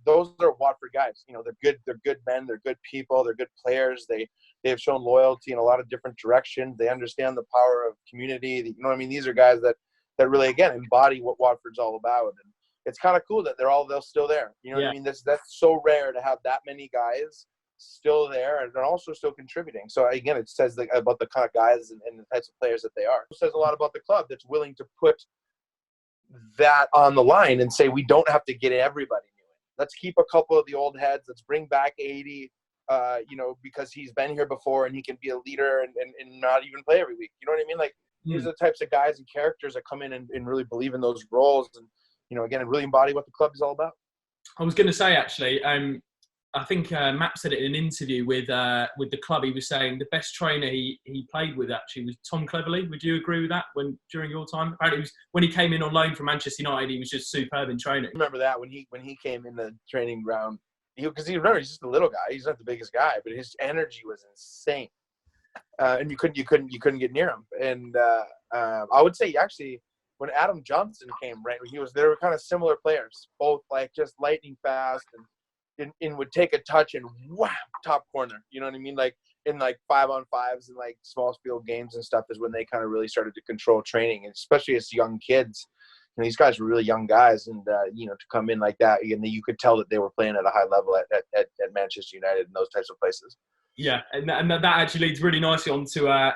those are Watford guys. You know, they're good men, they're good people, they're good players. They have shown loyalty in a lot of different directions. They understand the power of community. You know what I mean? These are guys that really, again, embody what Watford's all about. And it's kind of cool that they're still there. You know what I mean? That's so rare to have that many guys still there and they're also still contributing. So again, it says about the kind of guys and the types of players that they are. It says a lot about the club that's willing to put that on the line and say, we don't have to get everybody new in. Let's keep a couple of the old heads. Let's bring back 80, you know, because he's been here before and he can be a leader and not even play every week. You know what I mean? Like, these are the types of guys and characters that come in and really believe in those roles and, you know, again, and really embody what the club is all about. I was going to say, actually, I think Matt said it in an interview with the club. He was saying the best trainer he played with actually was Tom Cleverly. Would you agree with that during your time? Apparently, when he came in on loan from Manchester United, he was just superb in training. I remember that when he came in the training ground, because he's just a little guy. He's not the biggest guy, but his energy was insane, and you couldn't get near him. And I would say actually, when Adam Johnson came, right, they were kind of similar players, both like just lightning fast and would take a touch and wham, top corner. You know what I mean? Like in like 5-on-5s and like small field games and stuff is when they kind of really started to control training, and especially as young kids. You know, these guys were really young guys, and you know, to come in like that, and you could tell that they were playing at a high level at Manchester United and those types of places. Yeah, and that actually leads really nicely onto our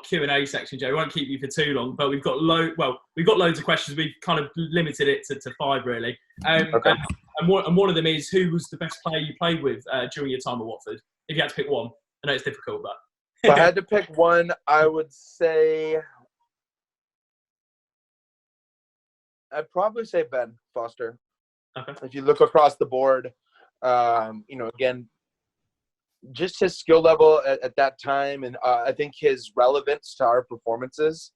Q&A section, Joe. We won't keep you for too long, but we've got loads of questions. We've kind of limited it to 5 really. Okay. And one of them is, who was the best player you played with during your time at Watford? If you had to pick one, I know it's difficult, but if I had to pick one, I would say I'd probably say Ben Foster. Okay. If you look across the board, you know, again, just his skill level at that time, and I think his relevance to our performances,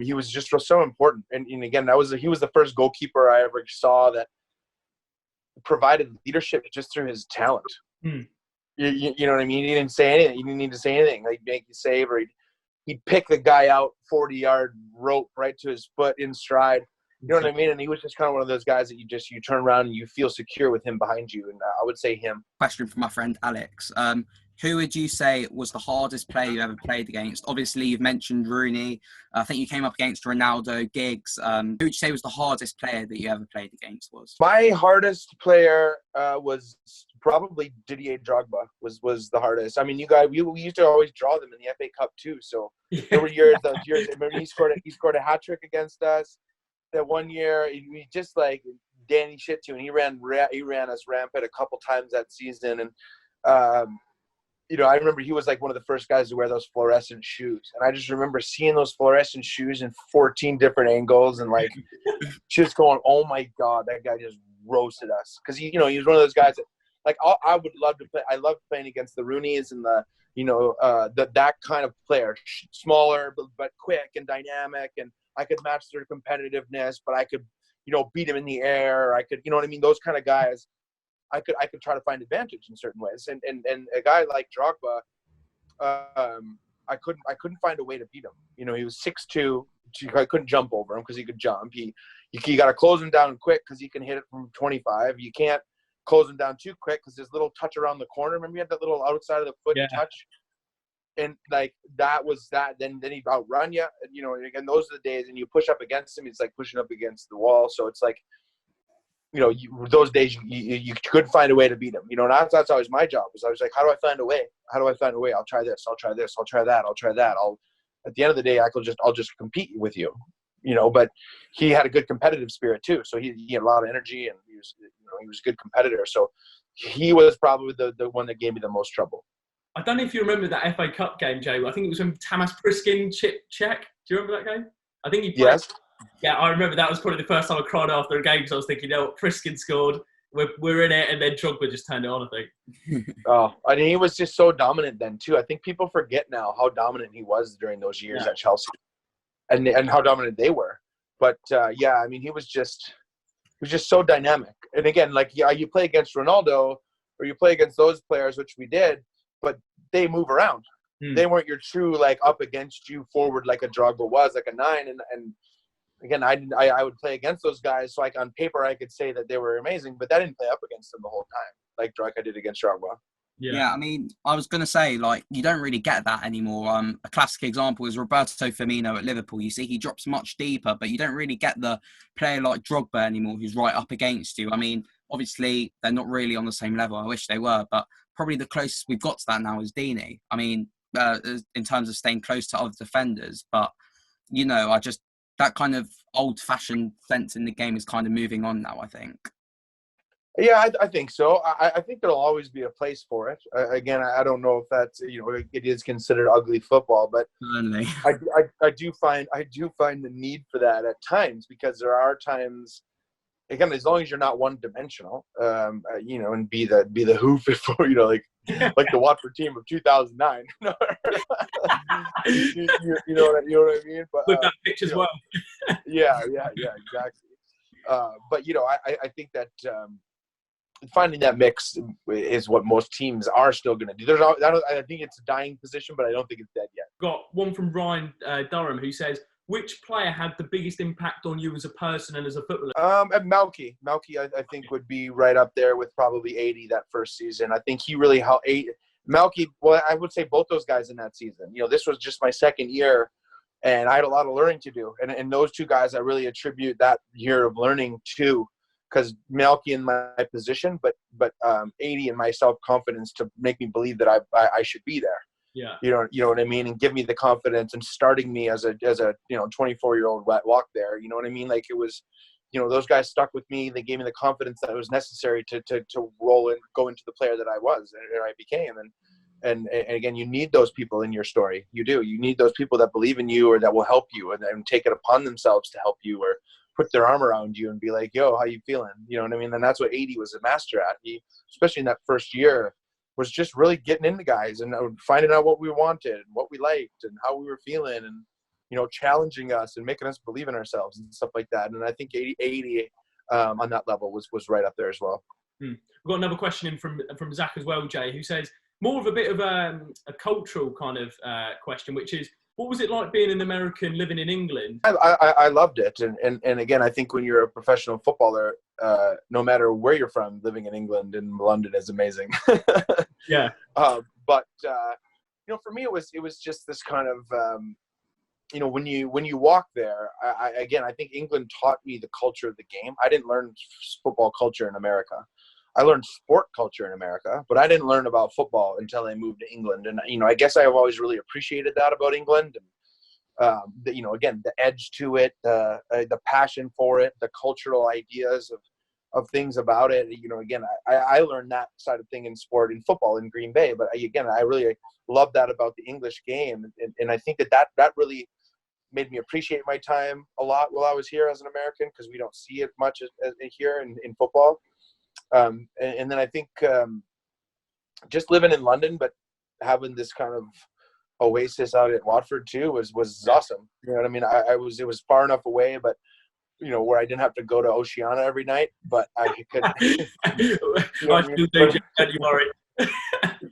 he was just so important. And again, he was the first goalkeeper I ever saw that provided leadership just through his talent. You know what I mean? He didn't say anything. He didn't need to say anything. Like, make you save, or he'd pick the guy out 40-yard rope right to his foot in stride. You know what I mean? And he was just kind of one of those guys that you turn around and you feel secure with him behind you. And I would say him. Question from my friend Alex. Who would you say was the hardest player you ever played against? Obviously, you've mentioned Rooney. I think you came up against Ronaldo, Giggs. Who would you say was the hardest player that you ever played against? My hardest player was probably Didier Drogba was the hardest. I mean, we used to always draw them in the FA Cup too. So there were those years. I remember he scored a hat trick against us. That one year, we just like Danny shit to, and he ran us rampant a couple times that season. And you know, I remember he was like one of the first guys to wear those fluorescent shoes, and I just remember seeing those fluorescent shoes in 14 different angles, and like just going, "Oh my god, that guy just roasted us." Because he was one of those guys that, like, I would love to play. I loved playing against the Rooneys and that kind of player, smaller but quick and dynamic, and I could match their competitiveness, but I could, beat him in the air. I could, you know what I mean? Those kind of guys, I could try to find advantage in certain ways. And a guy like Drogba, I couldn't find a way to beat him. He was 6'2". I couldn't jump over him because he could jump. You got to close him down quick because he can hit it from 25. You can't close him down too quick because there's little touch around the corner. Remember, you had that little outside of the foot touch? And like that was that. Then he'd outrun you. Again, those are the days. And you push up against him, it's like pushing up against the wall. So it's like, those days you couldn't find a way to beat him. And that's always my job. I was like, how do I find a way? How do I find a way? I'll try this. I'll try this. I'll try that. I'll try that. At the end of the day, I'll just compete with you. but he had a good competitive spirit too. So he had a lot of energy, and he was a good competitor. So he was probably the one that gave me the most trouble. I don't know if you remember that FA Cup game, Jay. I think it was when Tamas Priskin check. Do you remember that game? I think he played. Yes. Yeah, I remember that was probably the first time I cried after a game because I was thinking, Priskin scored. We're in it, and then Drogba just turned it on, I think. Oh, I mean, he was just so dominant then too. I think people forget now how dominant he was during those years at Chelsea, and how dominant they were. But I mean, he was just so dynamic. And again, like you play against Ronaldo or you play against those players, which we did, but they move around. They weren't your true like up against you forward like a Drogba was, like a 9. And again, I would play against those guys. So like on paper, I could say that they were amazing, but I didn't play up against them the whole time like Drogba did against Drogba. Yeah, I mean, I was going to say, like, you don't really get that anymore. A classic example is Roberto Firmino at Liverpool. You see, he drops much deeper, but you don't really get the player like Drogba anymore who's right up against you. I mean, obviously, they're not really on the same level. I wish they were, but probably the closest we've got to that now is Dini. I mean, in terms of staying close to other defenders, but, that kind of old-fashioned sense in the game is kind of moving on now, I think. Yeah, I think so. I think there'll always be a place for it. Again, I don't know if that's it is considered ugly football, but certainly. I do find the need for that at times, because there are times, again, as long as you're not one dimensional, and be the hoof before like the Watford team of 2009. you know what I mean? But with that pitch as well. yeah, exactly. But I think that. Finding that mix is what most teams are still going to do. I think it's a dying position, but I don't think it's dead yet. Got one from Ryan Durham who says, which player had the biggest impact on you as a person and as a footballer? Malky, I think would be right up there with probably 80 that first season. I think he really helped. Malky, well, I would say both those guys in that season. This was just my second year, and I had a lot of learning to do. And those two guys, I really attribute that year of learning to. Because Malky in my position, but 80 in my self-confidence to make me believe that I should be there. Yeah. You know what I mean? And give me the confidence and starting me as a 24-year-old walk there. You know what I mean? Like it was, those guys stuck with me. They gave me the confidence that was necessary to roll and go into the player that I was and I became. And again, you need those people in your story. You do. You need those people that believe in you or that will help you and take it upon themselves to help you or put their arm around you and be like, yo, how you feeling? You know what I mean? And that's what 80 was a master at. He, especially in that first year, was just really getting into guys and finding out what we wanted and what we liked and how we were feeling and, challenging us and making us believe in ourselves and stuff like that. And I think 80 on that level was right up there as well. We've got another question in from Zach as well, Jay, who says more of a bit of a cultural kind of question, which is, what was it like being an American living in England? I loved it. And again, I think when you're a professional footballer, no matter where you're from, living in England and London is amazing. Yeah. But for me, it was just this kind of, when you walk there, I think England taught me the culture of the game. I didn't learn football culture in America. I learned sport culture in America, but I didn't learn about football until I moved to England. And, I guess I've always really appreciated that about England. And, again, the edge to it, the passion for it, the cultural ideas of things about it. Again, I learned that side of thing in sport, in football in Green Bay. But again, I really love that about the English game. And I think that really made me appreciate my time a lot while I was here as an American, because we don't see it much as here in football. And then I think just living in London, but having this kind of oasis out at Watford too was awesome. You know what I mean? It was far enough away, but where I didn't have to go to Oceana every night, but I could.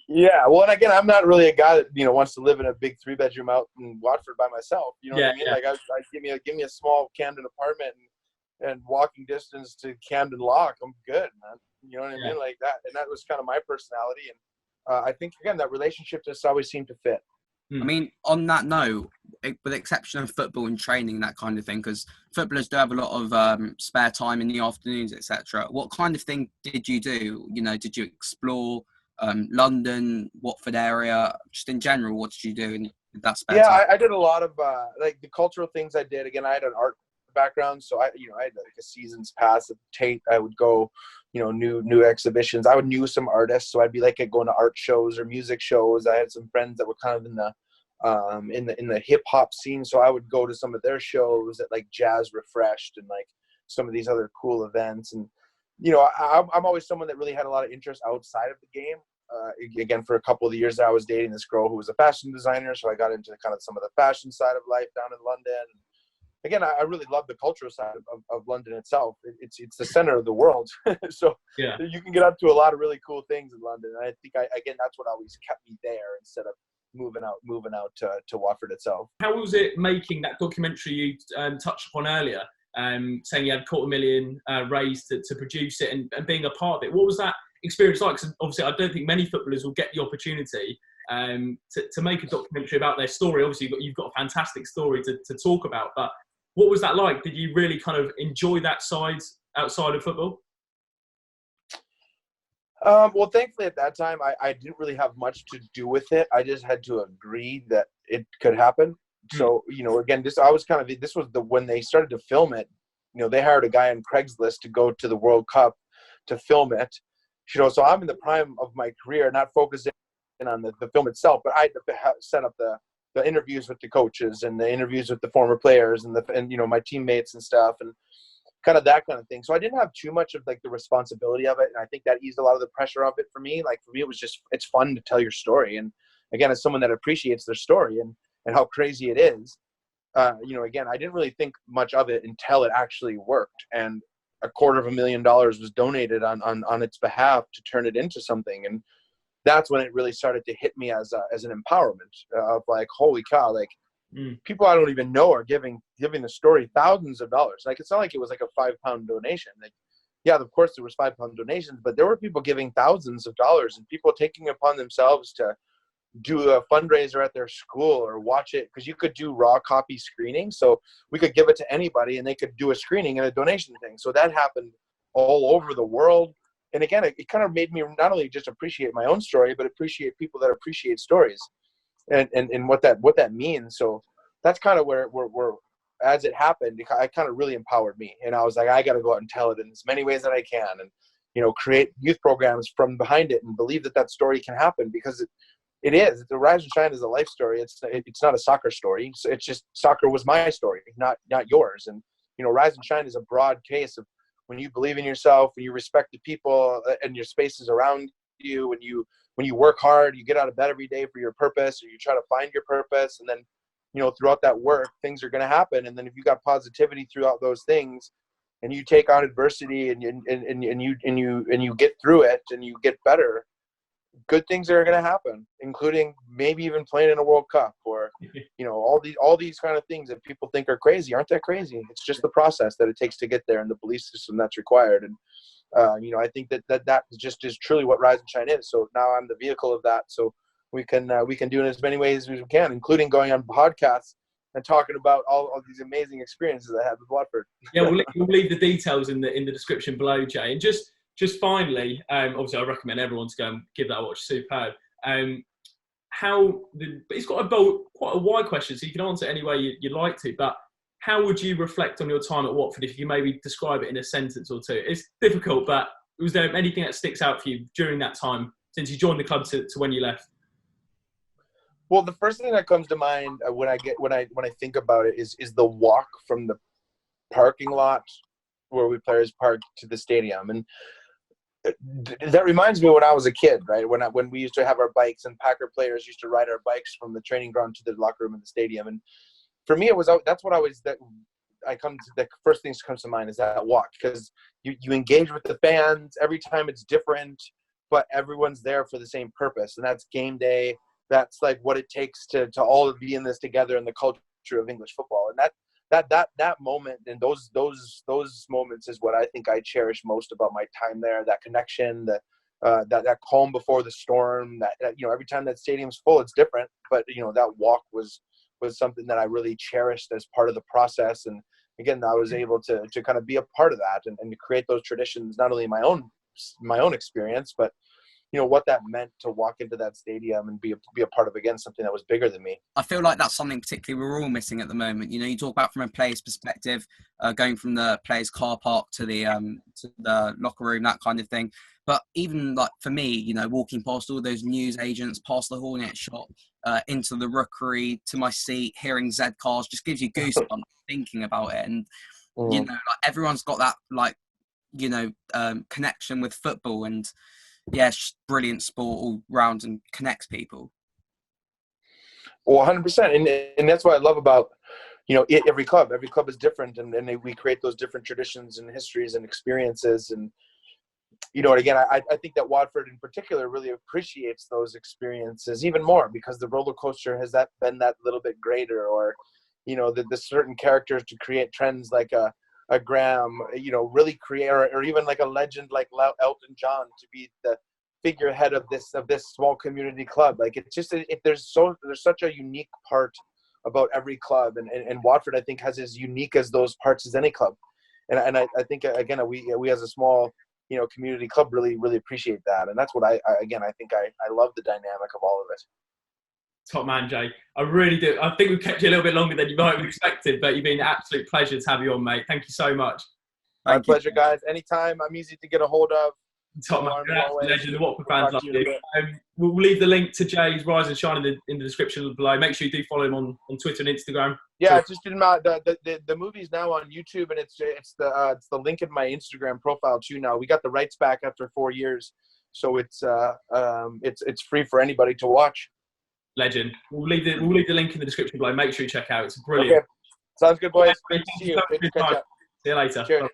Yeah, well, and again, I'm not really a guy that wants to live in a big 3-bedroom out in Watford by myself. You know what I mean? Yeah. Like, I give me a small Camden apartment and walking distance to Camden Lock. I'm good, man. You know what I mean? Like that, and that was kind of my personality. And I think again, that relationship just always seemed to fit. I mean, on that note, with the exception of football and training, that kind of thing, because footballers do have a lot of spare time in the afternoons, etc. What kind of thing did you do? Did you explore London, Watford area, just in general? What did you do in that spare Yeah, time? I did a lot of like the cultural things I did. Again, I had an art background, so I had like a season's pass at Tate. I would go, new exhibitions. I would knew some artists, so I'd be like going to art shows or music shows. I had some friends that were kind of in the hip hop scene, so I would go to some of their shows at like Jazz Refreshed and like some of these other cool events. And I'm always someone that really had a lot of interest outside of the game. Again, for a couple of the years I was dating this girl who was a fashion designer, so I got into kind of some of the fashion side of life down in London. And again, I really love the cultural side of London itself. It's the center of the world, so Yeah. you can get up to a lot of really cool things in London. And I think again that's what always kept me there instead of moving out to Watford itself. How was it making that documentary you touched upon earlier, saying you had $250,000 raised to produce it and being a part of it? What was that experience like? Because obviously I don't think many footballers will get the opportunity to make a documentary about their story. Obviously you've got a fantastic story to talk about, but what was that like? Did you really kind of enjoy that side outside of football? Well, thankfully at that time, I didn't really have much to do with it. I just had to agree that it could happen. So, again, this was when they started to film it, they hired a guy on Craigslist to go to the World Cup to film it. So I'm in the prime of my career, not focusing on the film itself, but I had to set up the interviews with the coaches and the interviews with the former players and my teammates and stuff, and kind of that kind of thing. So I didn't have too much of like the responsibility of it, and I think that eased a lot of the pressure of it for me. Like for me, it was just, it's fun to tell your story, and again, as someone that appreciates their story and how crazy it is, again, I didn't really think much of it until it actually worked, and $250,000 was donated on its behalf to turn it into something. And that's when it really started to hit me as an empowerment of like, holy cow, like people I don't even know are giving the story thousands of dollars. Like, it's not like it was like a £5 donation. Like, yeah, of course there was £5 donations, but there were people giving thousands of dollars and people taking upon themselves to do a fundraiser at their school or watch it, because you could do raw copy screening. So we could give it to anybody and they could do a screening and a donation thing. So that happened all over the world. And again, it kind of made me not only just appreciate my own story, but appreciate people that appreciate stories and what that means. So that's kind of where as it happened, it kind of really empowered me. And I was like, I got to go out and tell it in as many ways that I can, and, create youth programs from behind it and believe that story can happen, because it is. The Rise and Shine is a life story. It's not a soccer story. So it's just, soccer was my story, not yours. And, Rise and Shine is a broad case of when you believe in yourself, when you respect the people and your spaces around you, when you work hard, you get out of bed every day for your purpose, or you try to find your purpose, and then, throughout that work, things are going to happen. And then if you got positivity throughout those things, and you take on adversity and you get through it and you get better, good things are going to happen, including maybe even playing in a World Cup, or all these kind of things that people think are crazy aren't that crazy. It's just the process that it takes to get there and the belief system that's required. And I think that just is truly what Rise and Shine is. So now I'm the vehicle of that. So we can do it in as many ways as we can, including going on podcasts and talking about all of these amazing experiences I had with Watford. Yeah, we'll leave the details in the description below, Jay. And just finally, obviously I recommend everyone to go and give that a watch. Superb. It's got quite a wide question, so you can answer it any way you'd like to, but how would you reflect on your time at Watford if you maybe describe it in a sentence or two? It's difficult, but was there anything that sticks out for you during that time since you joined the club to when you left? Well, the first thing that comes to mind when I think about it is the walk from the parking lot where we players parked to the stadium. And that reminds me of when I was a kid, right? When we used to have our bikes, and Packer players used to ride our bikes from the training ground to the locker room in the stadium. And for me, the first thing that comes to mind is that walk, because you engage with the fans every time. It's different, but everyone's there for the same purpose, and that's game day. That's like what it takes to all be in this together in the culture of English football. And that moment and those moments is what I think I cherish most about my time there. That connection, that calm before the storm. That every time that stadium's full, it's different. But that walk was something that I really cherished as part of the process. And again, I was able to kind of be a part of that and to create those traditions, not only in my own experience, but what that meant to walk into that stadium and be a part of, again, something that was bigger than me. I feel like that's something particularly we're all missing at the moment. You talk about from a player's perspective, going from the player's car park to the locker room, that kind of thing. But even like for me, walking past all those news agents, past the Hornet shop, into the Rookery, to my seat, hearing Z cars, just gives you goosebumps thinking about it. And like everyone's got that connection with football, and it's brilliant sport all round and connects people. Well, 100%, and that's what I love about every club. Every club is different, and we create those different traditions and histories and experiences. And again, I think that Watford in particular really appreciates those experiences even more, because the roller coaster has been that little bit greater, or the certain characters to create trends like a Graham, really create, or even like a legend like Elton John to be the figurehead of this small community club. Like, it's just there's such a unique part about every club, and Watford, I think, has as unique as those parts as any club. And I think, again, we as a small community club really appreciate that, and that's what I think I love the dynamic of all of it. Top man, Jay. I really do. I think we've kept you a little bit longer than you might have expected, but you've been an absolute pleasure to have you on, mate. Thank you so much. My pleasure, guys. Anytime. I'm easy to get a hold of. Top man, legend. The Watford fans love you. We'll leave the link to Jay's Rise and Shine in the description below. Make sure you do follow him on Twitter and Instagram. Yeah, just in the movie's now on YouTube, and it's the link in my Instagram profile too now. We got the rights back after 4 years, so it's free for anybody to watch. Legend. We'll leave the link in the description below. Make sure you check out. It's brilliant. Okay. Sounds good, boys. Great to see you. See you later. Cheers.